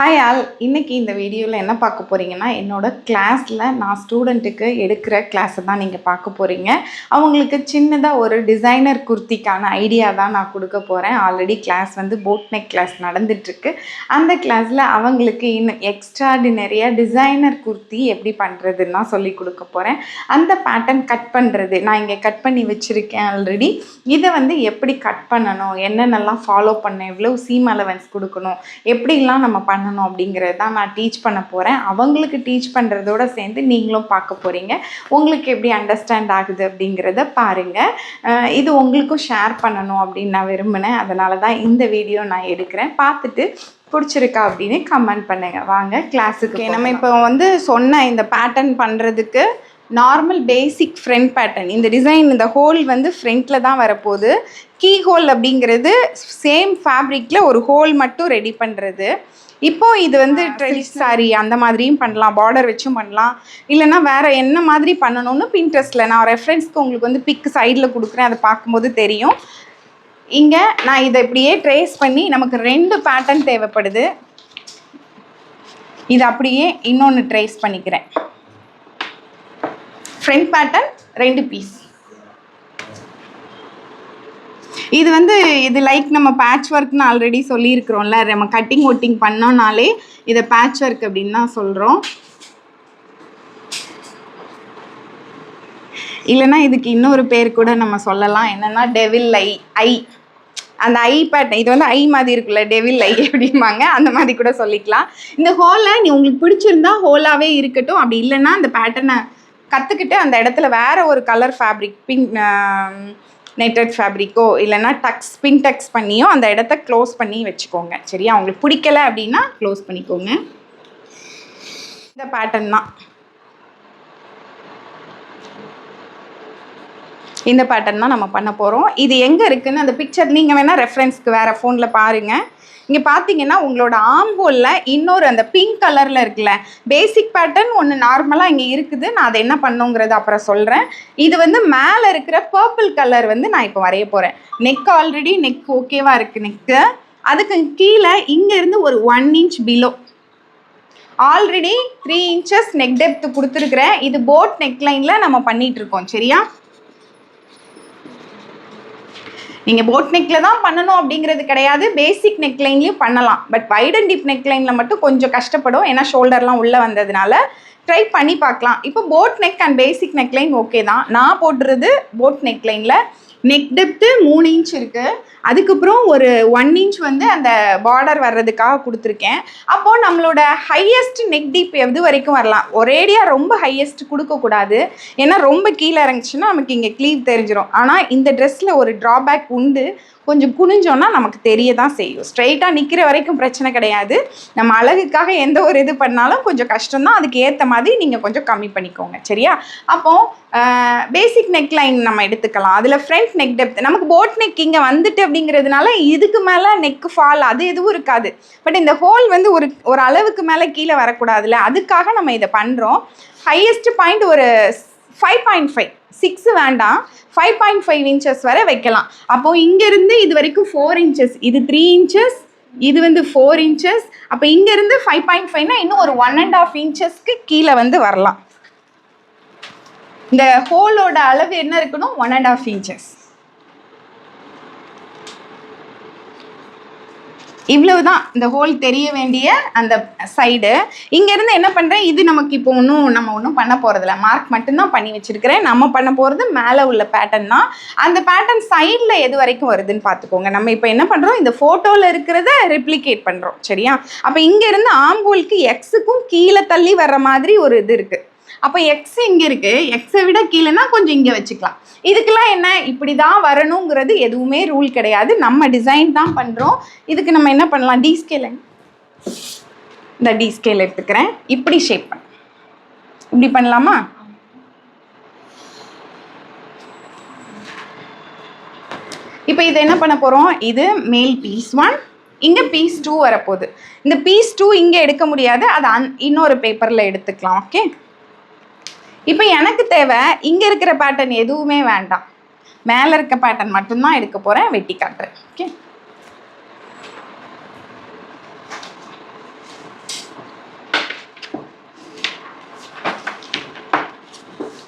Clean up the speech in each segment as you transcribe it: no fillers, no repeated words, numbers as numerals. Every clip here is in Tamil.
ஹாய் ஆல், இன்னைக்கு இந்த வீடியோவில் என்ன பார்க்க போகிறீங்கன்னா, என்னோட கிளாஸில் நான் ஸ்டூடெண்ட்டுக்கு எடுக்கிற கிளாஸை தான் நீங்கள் பார்க்க போகிறீங்க. அவங்களுக்கு சின்னதாக ஒரு டிசைனர் குர்த்திக்கான ஐடியா தான் நான் கொடுக்க போகிறேன். ஆல்ரெடி கிளாஸ் வந்து போட் நெக் கிளாஸ் நடந்துகிட்ருக்கு. அந்த கிளாஸில் அவங்களுக்கு இன்னும் எக்ஸ்ட்ராடினரியாக டிசைனர் குர்த்தி எப்படி பண்ணுறதுன்னு தான் சொல்லி கொடுக்க போகிறேன். அந்த பேட்டர்ன் கட் பண்ணுறது நான் இங்கே கட் பண்ணி வச்சுருக்கேன் ஆல்ரெடி. இதை வந்து எப்படி கட் பண்ணணும், என்னென்னலாம் ஃபாலோ பண்ணணும், எவ்வளோ சீம் அலவன்ஸ் கொடுக்கணும், எப்படிலாம் நம்ம பண்ணணும் அப்படிங்கிறது தான் நான் டீச் பண்ண போகிறேன். அவங்களுக்கு டீச் பண்ணுறதோட சேர்ந்து நீங்களும் பார்க்க போகிறீங்க. உங்களுக்கு எப்படி அண்டர்ஸ்டாண்ட் ஆகுது அப்படிங்கிறத பாருங்கள். இது உங்களுக்கும் ஷேர் பண்ணணும் அப்படின்னு நான் விரும்பினேன். அதனால தான் இந்த வீடியோ நான் எடுக்கிறேன். பார்த்துட்டு பிடிச்சிருக்கா அப்படின்னு கமெண்ட் பண்ணுங்கள். வாங்க கிளாஸுக்கு. நம்ம இப்போ வந்து சொன்ன இந்த பேட்டர்ன் பண்ணுறதுக்கு நார்மல் பேசிக் ஃப்ரண்ட் பேட்டர்ன், இந்த டிசைன், இந்த ஹோல் வந்து ஃப்ரண்ட்டில் தான் வரப்போகுது. கீ ஹோல் அப்படிங்கிறது சேம் ஃபேப்ரிக்கில் ஒரு ஹோல் மட்டும் ரெடி பண்ணுறது. இப்போது இது வந்து ட்ரெடிஷனல் சாரி அந்த மாதிரியும் பண்ணலாம், பார்டர் வச்சும் பண்ணலாம், இல்லைனா வேறு என்ன மாதிரி பண்ணணும்னு பின்ட்ரெஸ்ட்டில் நான் ரெஃபரன்ஸ்க்கு உங்களுக்கு வந்து பிக் சைடில் கொடுக்குறேன். அதை பார்க்கும்போது தெரியும். இங்கே நான் இதை இப்படியே ட்ரேஸ் பண்ணி நமக்கு 2 பேட்டர்ன் தேவைப்படுது. இதை அப்படியே இன்னொன்று ட்ரேஸ் பண்ணிக்கிறேன். Front pattern 2 piece. இது வந்து இது லைக் நம்ம பேட்ச் ஒர்க்னு ஆல்ரெடி சொல்லியிருக்கிறோம்ல. நம்ம கட்டிங் ஒட்டிங் பண்ணோம்னாலே இதை பேட்ச் ஒர்க் அப்படின்னு தான் சொல்கிறோம். இல்லைன்னா இதுக்கு இன்னொரு பேர் கூட நம்ம சொல்லலாம். என்னென்னா டெவில் ஐ. அந்த ஐ பேட்டர்ன், இது வந்து ஐ மாதிரி இருக்குல்ல, டெவில் ஐ அப்படிம்பாங்க. அந்த மாதிரி கூட சொல்லிக்கலாம். இந்த ஹோலை நீ உங்களுக்கு பிடிச்சிருந்தா ஹோலாகவே இருக்கட்டும். அப்படி இல்லைன்னா அந்த பேட்டர்னை கற்றுக்கிட்டு அந்த இடத்துல வேறு ஒரு கலர் ஃபேப்ரிக், பிங்க் நெட்டட் ஃபேப்ரிக்கோ இல்லைன்னா டக்ஸ், பின் டக்ஸ் பண்ணியோ அந்த இடத்த க்ளோஸ் பண்ணி வச்சுக்கோங்க. சரியா? உங்களுக்கு பிடிக்கலை அப்படின்னா க்ளோஸ் பண்ணிக்கோங்க. இந்த பேட்டர்ன் தான், இந்த பேட்டர்ன் தான் நம்ம பண்ண போகிறோம். இது எங்கே இருக்குதுன்னு அந்த பிக்சர் நீங்கள் வேணால் ரெஃபரன்ஸ்க்கு வேறு ஃபோனில் பாருங்கள். இங்கே பார்த்தீங்கன்னா உங்களோட ஆம் ஹோலில் இன்னொரு அந்த பிங்க் கலரில் இருக்குல்ல, பேசிக் பேட்டர்ன் ஒன்று நார்மலாக இங்கே இருக்குது. நான் அதை என்ன பண்ணுங்கிறது அப்புறம் சொல்கிறேன். இது வந்து மேலே இருக்கிற பர்பிள் கலர் வந்து நான் இப்போ வரைய போகிறேன். நெக் ஆல்ரெடி நெக் ஓகேவாக இருக்குது. நெக்கு அதுக்கு கீழே இங்கேருந்து ஒரு 1 inch below already 3 inches neck depth கொடுத்துருக்குறேன். இது போட் நெக்லைனில் நம்ம பண்ணிகிட்ருக்கோம். சரியா? நீங்கள் போட் நெக்கில் தான் பண்ணணும் அப்படிங்கிறது கிடையாது, பேசிக் நெக்லைன்லேயும் பண்ணலாம். பட் வைட் அண்ட் டீப் நெக்லைனில் மட்டும் கொஞ்சம் கஷ்டப்படும், ஏன்னா ஷோல்டர்லாம் உள்ளே வந்ததுனால. ட்ரை பண்ணி பார்க்கலாம். இப்போ boat neck and basic neckline okay தான். நான் போடுறது போட் நெக்லைனில் நெக் டெப்த்து 3 இன்ச் இருக்குது. அதுக்கப்புறம் ஒரு 1 இன்ச் வந்து அந்த பார்டர் வர்றதுக்காக கொடுத்துருக்கேன். அப்போது நம்மளோட ஹையஸ்ட் நெக் டீப் எது வரைக்கும் வரலாம். ஒரேடியாக ரொம்ப ஹையஸ்ட் கொடுக்கக்கூடாது, ஏன்னா ரொம்ப கீழே இறங்குச்சுன்னா நமக்கு இங்கே க்ளீவ் தெரிஞ்சிடும். ஆனால் இந்த ட்ரெஸ்ஸில் ஒரு ட்ராபேக் உண்டு, கொஞ்சம் குனிஞ்சோன்னா நமக்கு தெரிய தான் செய்யும். ஸ்ட்ரைட்டாக நிற்கிற வரைக்கும் பிரச்சனை கிடையாது. நம்ம அழகுக்காக எந்த ஒரு இது பண்ணாலும் கொஞ்சம் கஷ்டம்தான். அதுக்கு ஏற்ற மாதிரி நீங்கள் கொஞ்சம் கம்மி பண்ணிக்கோங்க. சரியா? அப்போது பேசிக் நெக் லைன் நம்ம எடுத்துக்கலாம். அதில் ஃப்ரண்ட் நெக் டெப்த் நமக்கு போட் நெக் இங்கே வந்துட்டு அப்படிங்கிறதுனால இதுக்கு மேலே நெக் ஃபால் அது எதுவும் இருக்காது. பட் இந்த ஹோல் வந்து ஒரு அளவுக்கு மேலே கீழே வரக்கூடாதுல்ல, அதுக்காக நம்ம இதை பண்ணுறோம். ஹையஸ்ட் பாயிண்ட் ஒரு 5.5, 6 வேண்டாம், 5.5 இன்ச்சஸ் வரை வைக்கலாம். அப்போது இங்கேருந்து இது வரைக்கும் 4 இன்ச்சஸ், இது 3 இன்ச்சஸ், இது வந்து 4 இன்ச்சஸ். அப்போ இங்கேருந்து 5.5னா இன்னும் ஒரு 1.5 இன்ச்சஸ்க்கு கீழே வந்து வரலாம். இந்த ஹோலோட அளவு என்ன இருக்கணும்? 1.5 இன்ச்சஸ். இவ்வளவு தான் இந்த ஹோல் தெரிய வேண்டிய அந்த சைடு. இங்கேருந்து என்ன பண்ணுறேன், இது நமக்கு இப்போ நம்ம ஒன்றும் பண்ண போகிறதில்ல, மார்க் மட்டும்தான் பண்ணி வச்சுருக்கிறேன். நம்ம பண்ண போகிறது மேலே உள்ள பேட்டர்ன் தான். அந்த பேட்டர்ன் சைடில் எது வரைக்கும் வருதுன்னு பார்த்துக்கோங்க. நம்ம இப்போ என்ன பண்ணுறோம், இந்த ஃபோட்டோவில் இருக்கிறத ரெப்ளிகேட் பண்ணுறோம். சரியா? அப்போ இங்கேருந்து ஆம் ஹோலுக்கு எக்ஸுக்கும் கீழே தள்ளி வர்ற மாதிரி ஒரு இது இருக்குது. அப்போ எக்ஸ் இங்கே இருக்குது, எக்ஸை விட கீழேனா கொஞ்சம் இங்கே வச்சுக்கலாம். இதுக்கெல்லாம் என்ன இப்படி தான் வரணுங்கிறது எதுவுமே ரூல் கிடையாது. நம்ம டிசைன் தான் பண்ணுறோம். இதுக்கு நம்ம என்ன பண்ணலாம், டி ஸ்கேல், இந்த டி ஸ்கேல் எடுத்துக்கிறேன். இப்படி ஷேப் பண்ண, இப்படி பண்ணலாமா? இப்போ இது என்ன பண்ண போகிறோம், இது மேல் பீஸ் 1, இங்கே பீஸ் 2 வரப்போகுது. இந்த பீஸ் 2 இங்கே எடுக்க முடியாது, அது இன்னொரு பேப்பரில் எடுத்துக்கலாம். ஓகே? இப்போ எனக்கு தேவை இங்கே இருக்கிற பேட்டர்ன் எதுவுமே வேண்டாம், மேலே இருக்க பேட்டர்ன் மட்டும்தான் எடுக்க போகிறேன். வெட்டி காட்டுறேன். ஓகே?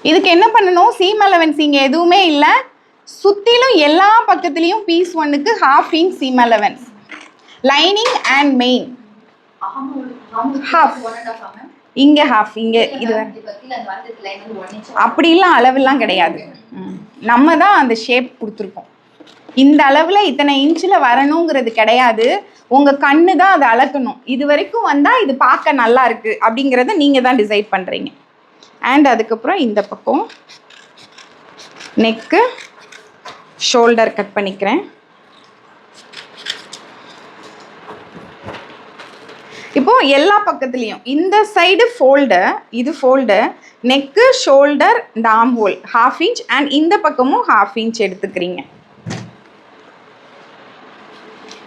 இதுக்கு என்ன பண்ணணும், சீம் அலவன்ஸ் இங்கே எதுவுமே இல்லை, சுற்றிலும் எல்லா பக்கத்துலேயும் பீஸ் 1க்கு ½ inch seam allowance. Lining and main ½ இங்கே ½ இங்கே இது அப்படிலாம் அளவுலாம் கிடையாது, நம்ம தான் அந்த ஷேப் கொடுத்துருக்கோம். இந்த அளவில் இத்தனை இன்ச்சில் வரணுங்கிறது கிடையாது, உங்கள் கண்ணு தான் அதை அளக்கணும். இது வரைக்கும் வந்தால் இது பார்க்க நல்லா இருக்குது அப்படிங்கிறத நீங்கள் தான் டிசைட் பண்ணுறீங்க. அண்ட் அதுக்கப்புறம் இந்த பக்கம் நெக்கு ஷோல்டர் கட் பண்ணிக்கிறேன். இப்போது எல்லா பக்கத்துலேயும் இந்த சைடு ஃபோல்டர், இது ஃபோல்டர், நெக்கு ஷோல்டர், இந்த ஆர்ம் ஹோல் ½ இன்ச் அண்ட் இந்த பக்கமும் ½ இன்ச் எடுத்துக்கிறீங்க.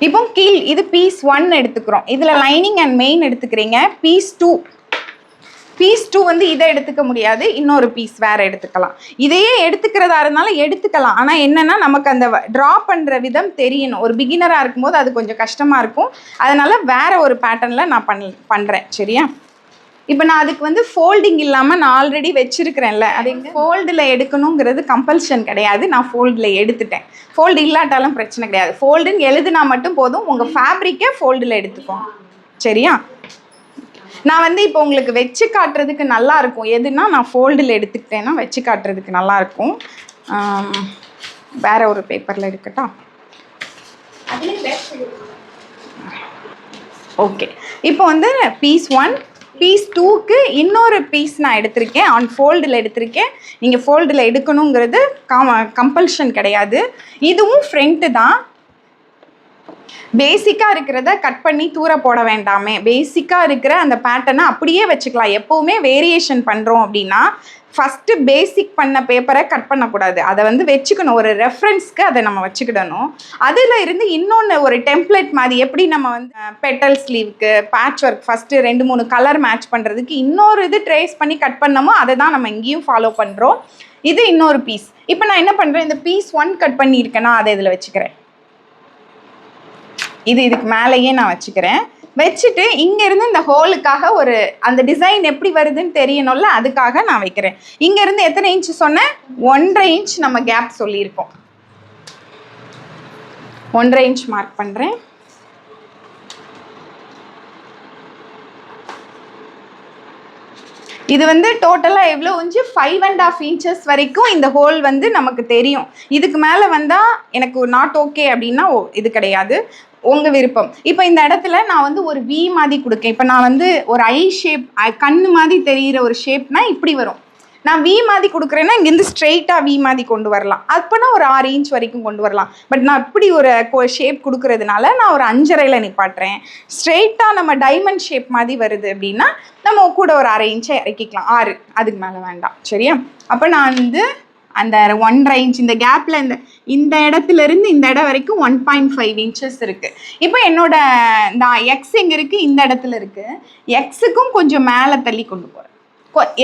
இப்போ கீழ் இது பீஸ் 1 எடுத்துக்கிறோம், இதில் லைனிங் அண்ட் மெயின் எடுத்துக்கிறீங்க. பீஸ் 2 வந்து இதை எடுத்துக்க முடியாது, இன்னொரு பீஸ் வேறு எடுத்துக்கலாம். இதையே எடுத்துக்கிறதா இருந்தாலும் எடுத்துக்கலாம், ஆனால் என்னென்னா நமக்கு அந்த ட்ரா பண்ணுற விதம் தெரியணும். ஒரு பிகினராக இருக்கும்போது அது கொஞ்சம் கஷ்டமாக இருக்கும், அதனால் வேறு ஒரு பேட்டர்னில் நான் பண்ணுறேன். சரியா? இப்போ நான் அதுக்கு வந்து ஃபோல்டிங் இல்லாமல் நான் ஆல்ரெடி வச்சுருக்கிறேன்ல, அது ஃபோல்டில் எடுக்கணுங்கிறது கம்பல்ஷன் கிடையாது. நான் ஃபோல்டில் எடுத்துட்டேன், ஃபோல்டு இல்லாட்டாலும் பிரச்சனை கிடையாது. ஃபோல்டுன்னு எழுதுனா மட்டும் போதும், உங்கள் ஃபேப்ரிக்கை ஃபோல்டில் எடுத்துக்கோங்க. சரியா? நான் வந்து இப்போ உங்களுக்கு வச்சு காட்டுறதுக்கு நல்லா இருக்கும் எதுனா, நான் ஃபோல்டில் எடுத்துக்கிட்டேன்னா வச்சு காட்டுறதுக்கு நல்லாயிருக்கும். வேறு ஒரு பேப்பரில் எடுக்கட்டா? ஓகே, இப்போ வந்து பீஸ் 1 பீஸ் 2க்கு இன்னொரு பீஸ் நான் எடுத்திருக்கேன், ஆன் ஃபோல்டில் எடுத்திருக்கேன். நீங்கள் ஃபோல்டில் எடுக்கணுங்கிறது கம்பல்ஷன் கிடையாது. இதுவும் ஃப்ரண்ட்டு தான். பேசிக்காக இருக்கிறத கட் பண்ணி தூர போட வேண்டாமே, பேசிக்காக இருக்கிற அந்த பேட்டர்னை அப்படியே வச்சுக்கலாம். எப்போவுமே வேரியேஷன் பண்ணுறோம் அப்படின்னா ஃபஸ்ட்டு பேசிக் பண்ண பேப்பரை கட் பண்ணக்கூடாது, அதை வந்து வச்சுக்கணும், ஒரு ரெஃபரன்ஸ்க்கு அதை நம்ம வச்சுக்கிடணும். அதில் இருந்து இன்னொன்று ஒரு டெம்ப்ளேட் மாதிரி, எப்படி நம்ம வந்து பெட்டல் ஸ்லீவுக்கு patch work first 2-3 colour match பண்ணுறதுக்கு இன்னொரு இது ட்ரேஸ் பண்ணி கட் பண்ணமோ அதை தான் நம்ம இங்கேயும் ஃபாலோ பண்ணுறோம். இது இன்னொரு பீஸ். இப்போ நான் என்ன பண்ணுறேன், இந்த பீஸ் 1 கட் பண்ணியிருக்கேன்னா அதை இதில் வச்சுக்கிறேன். இதுக்கு மேலேயே நான் வச்சுக்கிறேன். வச்சுட்டு இங்கேருந்து இந்த ஹோலுக்காக ஒரு அந்த டிசைன் எப்படி வருதுன்னு தெரியணும்ல, அதுக்காக நான் வைக்கிறேன். இங்கேருந்து எத்தனை இன்ச்சு சொன்னேன், 1.5 இன்ச் நம்ம கேப் சொல்லியிருக்கோம். 1.5 இன்ச் மார்க் பண்ணுறேன். இது வந்து டோட்டலாக எவ்வளோ இன்ச்சு, 5.5 இன்ச்சஸ் வரைக்கும் இந்த ஹோல் வந்து நமக்கு தெரியும். இதுக்கு மேலே வந்தால் எனக்கு நாட் ஓகே அப்படின்னா இது கிடையாது, உங்கள் விருப்பம். இப்போ இந்த இடத்துல நான் வந்து ஒரு வி மாதிரி கொடுக்கேன். இப்போ நான் வந்து ஒரு ஐ ஷேப், கண்ணு மாதிரி தெரிகிற ஒரு ஷேப்னா இப்படி வரும். நான் வி மாதிரி கொடுக்குறேன்னா இங்கேருந்து ஸ்ட்ரெயிட்டாக வி மாதிரி கொண்டு வரலாம், அப்போனா ஒரு 6 இன்ச் வரைக்கும் கொண்டு வரலாம். பட் நான் இப்படி ஒரு ஷேப் கொடுக்கறதுனால நான் ஒரு 5.5ல் நிப்பாட்டுறேன். ஸ்ட்ரெயிட்டாக நம்ம டைமண்ட் ஷேப் மாதிரி வருது அப்படின்னா நம்ம கூட ஒரு 1/2 இன்ச்சை இறக்கிக்கலாம், 6, அதுக்கு மேலே வேண்டாம். சரியா? அப்போ நான் வந்து அந்த 1.5 இன்ச் இந்த கேப்பில் இந்த இடத்துலேருந்து இந்த இடம் வரைக்கும் 1.5 இன்ச்சஸ் இருக்குது. இப்போ என்னோட இந்த எக்ஸ் எங்கே இருக்குது, இந்த இடத்துல இருக்குது. எக்ஸுக்கும் கொஞ்சம் மேலே தள்ளி கொண்டு போகிறேன்.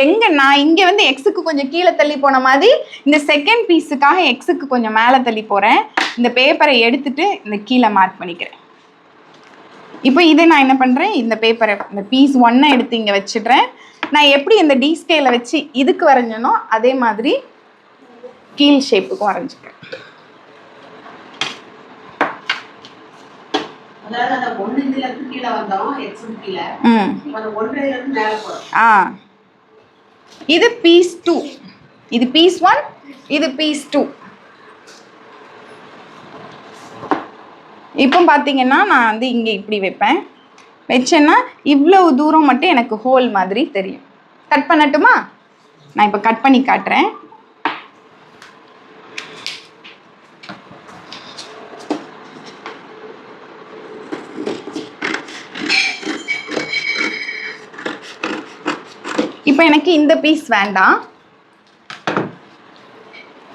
எங்கே நான் இங்கே வந்து எக்ஸுக்கு கொஞ்சம் கீழே தள்ளி போன மாதிரி இந்த செகண்ட் பீஸுக்காக எக்ஸுக்கு கொஞ்சம் மேலே தள்ளி போகிறேன். இந்த பேப்பரை எடுத்துகிட்டு இந்த கீழே மார்க் பண்ணிக்கிறேன். இப்போ இதை நான் என்ன பண்ணுறேன், இந்த பேப்பரை இந்த பீஸ் 1 எடுத்து இங்கே வச்சிடுறேன். நான் எப்படி இந்த டி ஸ்கேலை வச்சு இதுக்கு வரைஞ்சனோ அதே மாதிரி கீழ் ஷேப்புக்கும் வரைஞ்சிக்கிறேன். இது பீஸ் 2, இது பீஸ் 1, இது பீஸ் 2. இப்போ பார்த்தீங்கன்னா நான் வந்து இங்கே இப்படி வைப்பேன். வச்சேன்னா இவ்வளவு தூரம் மட்டும் எனக்கு ஹோல் மாதிரி தெரியும். கட் பண்ணட்டுமா? நான் இப்போ கட் பண்ணி காட்டுறேன். இப்போ எனக்கு இந்த பீஸ் வேண்டாம்,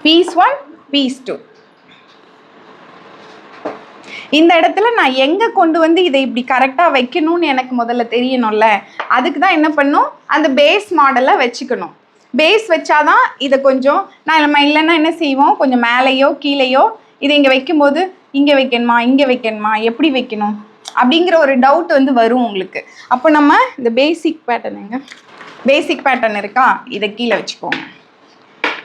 பீஸ் 1, பீஸ் 2. இந்த இடத்துல நான் எங்கே கொண்டு வந்து இதை இப்படி கரெக்டாக வைக்கணும்னு எனக்கு முதல்ல தெரியணும்ல, அதுக்கு தான் என்ன பண்ணும், அந்த பேஸ் மாடலை வச்சுக்கணும். பேஸ் வச்சாதான் இதை கொஞ்சம் நம்ம இல்லைன்னா என்ன செய்வோம், கொஞ்சம் மேலேயோ கீழேயோ இதை இங்கே வைக்கும்போது இங்கே வைக்கணுமா இங்கே வைக்கணுமா எப்படி வைக்கணும் அப்படிங்கிற ஒரு டவுட் வந்து வரும் உங்களுக்கு. அப்போ நம்ம இந்த பேசிக் பேட்டர்ன் இருக்கா, இதை கீழே வச்சுக்கோங்க.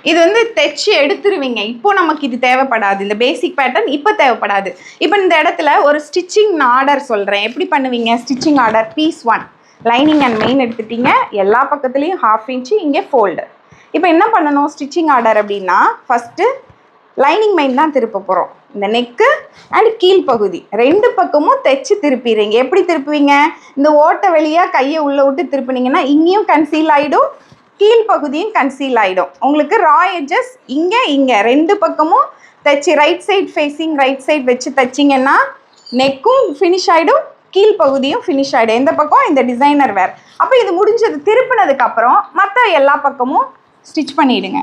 இது வந்து தைச்சி எடுத்துருவீங்க. இப்போ நமக்கு இது தேவைப்படாது, இந்த பேசிக் பேட்டர்ன் இப்போ தேவைப்படாது. இப்போ இந்த இடத்துல ஒரு ஸ்டிச்சிங் ஆர்டர் சொல்கிறேன், எப்படி பண்ணுவீங்க? Stitching order piece 1 lining and main எடுத்துட்டீங்க, எல்லா பக்கத்துலேயும் 1/2 இன்ச்சு, இங்கே ஃபோல்டு. இப்போ என்ன பண்ணணும் ஸ்டிச்சிங் ஆர்டர் அப்படின்னா, ஃபஸ்ட்டு லைனிங் மெயின் தான் திருப்ப போகிறோம். இந்த நெக்கு அண்ட் கீழ்ப்பகுதி 2 பக்கமும் தைச்சி திருப்பிடுறீங்க. எப்படி திருப்புவீங்க? இந்த ஓட்டை வழியாக கையை உள்ளே விட்டு திருப்பினீங்கன்னா இங்கேயும் கன்சீல் ஆகிடும், கீழ்ப்பகுதியும் கன்சீல் ஆகிடும். உங்களுக்கு ரா எட்ஜஸ் இங்கே 2 பக்கமும் தைச்சி right side facing right side வச்சு தைச்சிங்கன்னா நெக்கும் ஃபினிஷ் ஆகிடும், கீழ்ப்பகுதியும் ஃபினிஷ் ஆகிடும். எந்த பக்கம்? இந்த டிசைனர் வேர். அப்போ இது முடிஞ்சது. திருப்பினதுக்கப்புறம் மற்ற எல்லா பக்கமும் ஸ்டிச் பண்ணிவிடுங்க.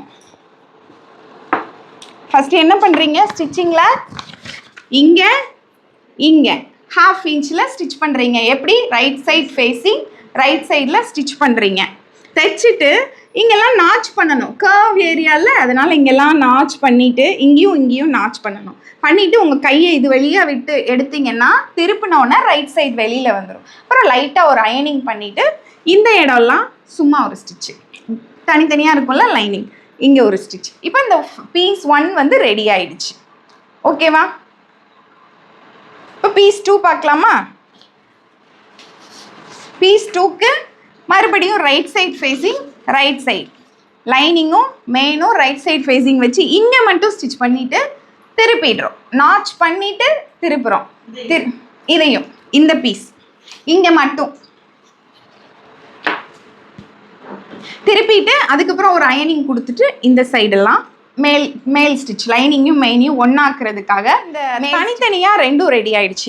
ஃபஸ்ட்டு என்ன பண்ணுறீங்க ஸ்டிச்சிங்கில்? இங்கே 1/2 இன்ச்சில் ஸ்டிச் பண்ணுறீங்க. எப்படி? ரைட் சைட் ஃபேஸிங் ரைட் சைடில் ஸ்டிச் பண்ணுறீங்க. தைச்சிட்டு இங்கெல்லாம் நாச் பண்ணணும், கர்வ் ஏரியாவில். அதனால் இங்கெல்லாம் நாச் பண்ணிவிட்டு இங்கேயும் நாச் பண்ணணும். பண்ணிவிட்டு உங்கள் கையை இது வெளியாக விட்டு எடுத்திங்கன்னா திருப்பினோடனே ரைட் சைடு வெளியில் வந்துடும். அப்புறம் லைட்டாக ஒரு அயனிங் பண்ணிவிட்டு இந்த இடம்லாம் சும்மா ஒரு ஸ்டிச்சு தனித்தனியாக இருக்கும்ல லைனிங், இங்கே ஒரு ஸ்டிச். இப்போ இந்த பீஸ் 1 வந்து ரெடி ஆயிடுச்சு. ஓகேவா? இப்போ பீஸ் 2 பார்க்கலாமா? பீஸ் 2க்கு மறுபடியும் right side facing right side லைனிங்கும் மெயினும் ரைட் சைட் ஃபேஸிங் வச்சு இங்கே மட்டும் ஸ்டிச் பண்ணிவிட்டு திருப்பிடுறோம். நாச் பண்ணிவிட்டு திருப்புறோம். இதையும் இந்த பீஸ் இங்கே மட்டும் திருப்பிட்டு அதுக்கப்புறம் ஒரு அயனிங் கொடுத்துட்டு இந்த சைடெல்லாம் மேல் ஸ்டிச் லைனிங்கும் மெயினையும் ஒன்றாக்குறதுக்காக இந்த தனித்தனியாக 2 ரெடி ஆகிடுச்சு.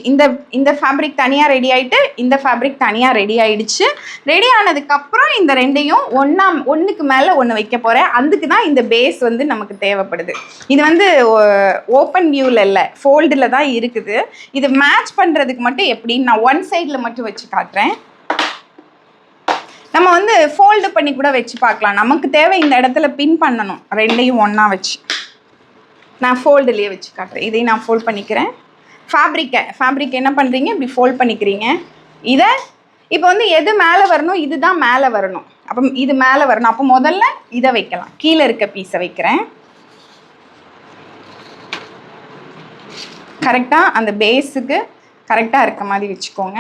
இந்த ஃபேப்ரிக் தனியாக ரெடி ஆகிட்டு இந்த ஃபேப்ரிக் தனியாக ரெடி ஆகிடுச்சு. ரெடி ஆனதுக்கப்புறம் இந்த 2ஐயும் ஒன்றுக்கு மேலே ஒன்று வைக்க போகிறேன். அதுக்கு தான் இந்த பேஸ் வந்து நமக்கு தேவைப்படுது. இது வந்து ஓப்பன் வியூவில் இல்லை, ஃபோல்டில் தான் இருக்குது. இது மேட்ச் பண்ணுறதுக்கு மட்டும் எப்படின்னு நான் ஒன் சைடில் மட்டும் வச்சு காட்டுறேன். நம்ம வந்து ஃபோல்டு பண்ணி கூட வச்சு பார்க்கலாம். நமக்கு தேவை இந்த இடத்துல பின் பண்ணணும். 2ஐயும் ஒன்றா வச்சு நான் ஃபோல்டுலேயே வச்சு காட்டுறேன். இதையும் நான் ஃபோல்ட் பண்ணிக்கிறேன். ஃபேப்ரிக் என்ன பண்ணுறீங்க? இப்படி ஃபோல்ட் பண்ணிக்கிறீங்க. இதை இப்போ வந்து எது மேலே வரணும்? இதுதான் மேலே வரணும். அப்போ இது மேலே வரணும். அப்போ முதல்ல இதை வைக்கலாம். கீழே இருக்க பீஸை வைக்கிறேன். கரெக்டாக அந்த பேஸுக்கு கரெக்டாக இருக்க மாதிரி வச்சுக்கோங்க.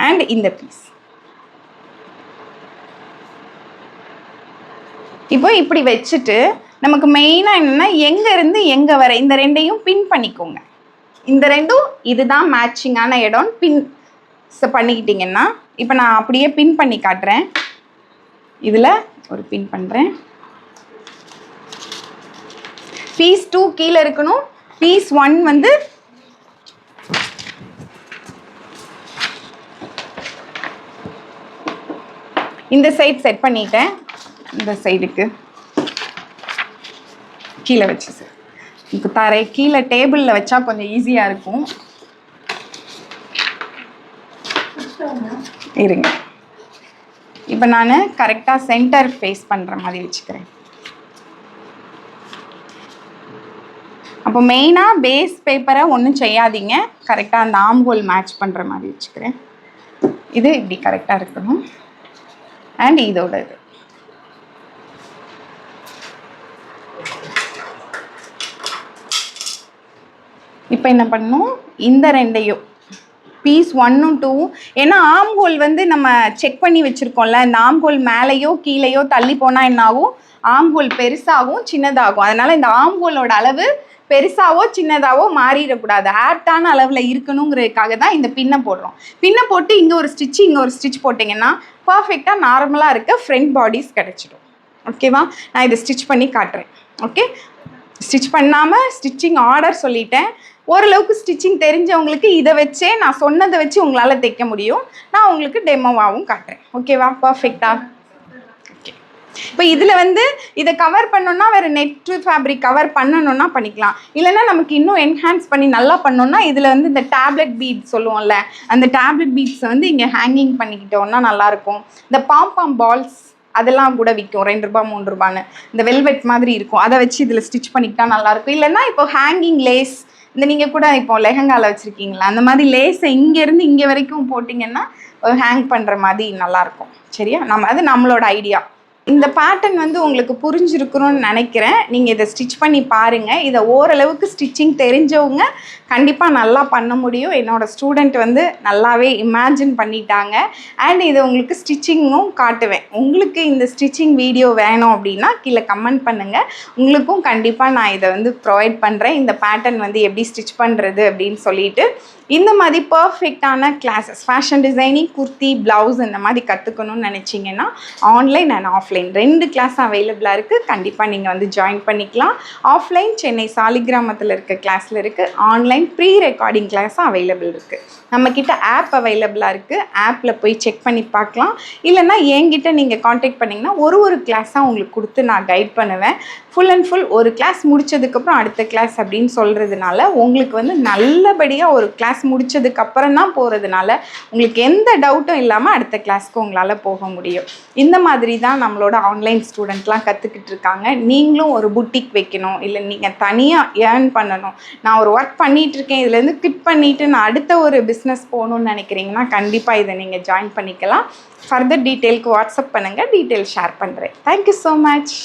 அண்ட் இந்த பீஸ் இப்போ இப்படி வச்சுட்டு நமக்கு மெயினாக என்னென்னா எங்கேருந்து எங்கே வர இந்த 2ஐயும் பின் பண்ணிக்கோங்க. இந்த 2ம் இதுதான் மேட்சிங்கான இடம் பின் பண்ணிக்கிட்டிங்கன்னா, இப்போ நான் அப்படியே பின் பண்ணி காட்டுறேன். இதில் ஒரு பின் பண்ணுறேன். பீஸ் 2 கீழே இருக்கணும், பீஸ் 1 வந்து இந்த சைட் செட் பண்ணிட்டேன். இந்த சைடுக்கு கீழே வச்சு சார் கீழே டேபிளில் வச்சா கொஞ்சம் ஈஸியாக இருக்கும். இருங்க, இப்போ நான் கரெக்டாக சென்டர் ஃபேஸ் பண்ணுற மாதிரி வச்சுக்கிறேன். அப்போ மெயினாக பேஸ் பேப்பரை ஒன்றும் செய்யாதீங்க, கரெக்டாக அந்த ஆம்ஹோல் மேட்ச் பண்ணுற மாதிரி வச்சுக்கிறேன். இது இப்படி கரெக்டாக இருக்கணும். அண்ட் இதோட இது இப்போ என்ன பண்ணணும்? இந்த 2ஐயும் பீஸ் 1ம் 2ம், ஏன்னா ஆம்ஹோல் வந்து நம்ம செக் பண்ணி வச்சுருக்கோம்ல, இந்த ஆம்ஹோல் மேலேயோ கீழேயோ தள்ளி போனால் என்ன ஆகும்? ஆம்ஹோல் பெருசாகவும் சின்னதாகும். அதனால் இந்த ஆம்ஹோலோட அளவு பெருசாவோ சின்னதாவோ மாறிடக்கூடாது, ஆப்டான அளவில் இருக்கணுங்கிறதுக்காக தான் இந்த பின்னை போடுறோம். பின்னை போட்டு இங்கே ஒரு ஸ்டிச்சு இங்கே ஒரு ஸ்டிச் போட்டிங்கன்னா பர்ஃபெக்டாக நார்மலாக இருக்க ஃப்ரண்ட் பாடிஸ் கிடச்சிடும். ஓகேவா? நான் இதை ஸ்டிச் பண்ணி காட்டுறேன். ஓகே, ஸ்டிச் பண்ணாமல் ஸ்டிச்சிங் ஆர்டர் சொல்லிட்டேன். ஓரளவுக்கு ஸ்டிச்சிங் தெரிஞ்சவங்களுக்கு இதை வச்சே நான் சொன்னதை வச்சு உங்களால் தைக்க முடியும். நான் உங்களுக்கு டெமோவாகவும் காட்டுறேன். ஓகேவா? பர்ஃபெக்டாக. ஓகே, இப்போ இதில் வந்து இதை கவர் பண்ணோன்னா வேறு நெட் ஃபேப்ரிக் கவர் பண்ணணுன்னா பண்ணிக்கலாம். இல்லைன்னா நமக்கு இன்னும் என்ஹான்ஸ் பண்ணி நல்லா பண்ணோன்னா இதில் வந்து இந்த டேப்லெட் பீட்ஸ் சொல்லுவோம்ல, அந்த டேப்லெட் பீட்ஸை வந்து இங்கே ஹேங்கிங் பண்ணிக்கிட்டோன்னா நல்லாயிருக்கும். இந்த பாம் பால்ஸ் அதெல்லாம் கூட விற்கும், 2 ரூபா 3 ரூபான்னு. இந்த வெல்வெட் மாதிரி இருக்கும், அதை வச்சு இதில் ஸ்டிச் பண்ணிக்கிட்டா நல்லாயிருக்கும். இல்லைன்னா இப்போ ஹேங்கிங் லேஸ், இந்த நீங்கள் கூட இப்போ லெஹங்காவில் வச்சுருக்கீங்களா, அந்த மாதிரி லேஸை இங்கேருந்து இங்கே வரைக்கும் போட்டிங்கன்னா ஹேங் பண்ணுற மாதிரி நல்லாயிருக்கும். சரியா? அது நம்மளோட ஐடியா. இந்த பேட்டர்ன் வந்து உங்களுக்கு புரிஞ்சிருக்கணும்னு நினைக்கிறேன். நீங்கள் இதை ஸ்டிச் பண்ணி பாருங்கள். இதை ஓரளவுக்கு ஸ்டிச்சிங் தெரிஞ்சவங்க கண்டிப்பாக நல்லா பண்ண முடியும். என்னோடய ஸ்டூடெண்ட் வந்து நல்லாவே இமேஜின் பண்ணிட்டாங்க. அண்ட் இதை உங்களுக்கு ஸ்டிச்சிங்கும் காட்டுவேன். உங்களுக்கு இந்த ஸ்டிச்சிங் வீடியோ வேணும் அப்படின்னா கீழே கமெண்ட் பண்ணுங்கள். உங்களுக்கும் கண்டிப்பாக நான் இதை வந்து ப்ரொவைட் பண்ணுறேன். இந்த பேட்டர்ன் வந்து எப்படி ஸ்டிச் பண்ணுறது அப்படின்னு சொல்லிட்டு இந்த மாதிரி பர்ஃபெக்டான classes fashion designing, kurti, blouse இந்த மாதிரி கற்றுக்கணும்னு நினச்சிங்கன்னா ஆன்லைன் அண்ட் ஆஃப்லைன் 2 கிளாஸ் அவைலபிளாக இருக்குது. கண்டிப்பாக நீங்கள் வந்து ஜாயின் பண்ணிக்கலாம். ஆஃப்லைன் சென்னை சாலிகிராமத்தில் இருக்க கிளாஸில் இருக்குது. ஆன்லைன் ப்ரீ ரெக்கார்டிங் கிளாஸும் அவைலபிள் இருக்குது. நம்மக்கிட்ட ஆப் அவைலபிளாக இருக்குது. ஆப்பில் போய் செக் பண்ணி பார்க்கலாம். இல்லைனா என்கிட்ட நீங்கள் காண்டாக்ட் பண்ணிங்கன்னா ஒரு கிளாஸாக உங்களுக்கு கொடுத்து நான் கைட் பண்ணுவேன். ஃபுல் அண்ட் ஃபுல் ஒரு கிளாஸ் முடித்ததுக்கப்புறம் அடுத்த கிளாஸ் அப்படின்னு சொல்கிறதுனால உங்களுக்கு வந்து நல்லபடியாக ஒரு கிளாஸ் முடித்ததுக்கப்புறம் தான் போகிறதுனால உங்களுக்கு எந்த டவுட்டும் இல்லாமல் அடுத்த கிளாஸ்க்கு உங்களால் போக முடியும். இந்த மாதிரி தான் நம்மளோட ஆன்லைன் ஸ்டூடெண்ட்லாம் கற்றுக்கிட்டு இருக்காங்க. நீங்களும் ஒரு புட்டிக் வைக்கணும், இல்லை நீங்கள் தனியாக ஏர்ன் பண்ணணும், நான் ஒரு ஒர்க் பண்ணிகிட்ருக்கேன், இதுலேருந்து கிட் பண்ணிவிட்டு நான் அடுத்த ஒரு பிஸ்னஸ் போகணுன்னு நினைக்கிறீங்கன்னா கண்டிப்பாக இதை நீங்கள் ஜாயின் பண்ணிக்கலாம். ஃபர்தர் டீட்டெயிலுக்கு வாட்ஸ்அப் பண்ணுங்கள், டீட்டெயில் ஷேர் பண்ணுறேன். Thank you so much.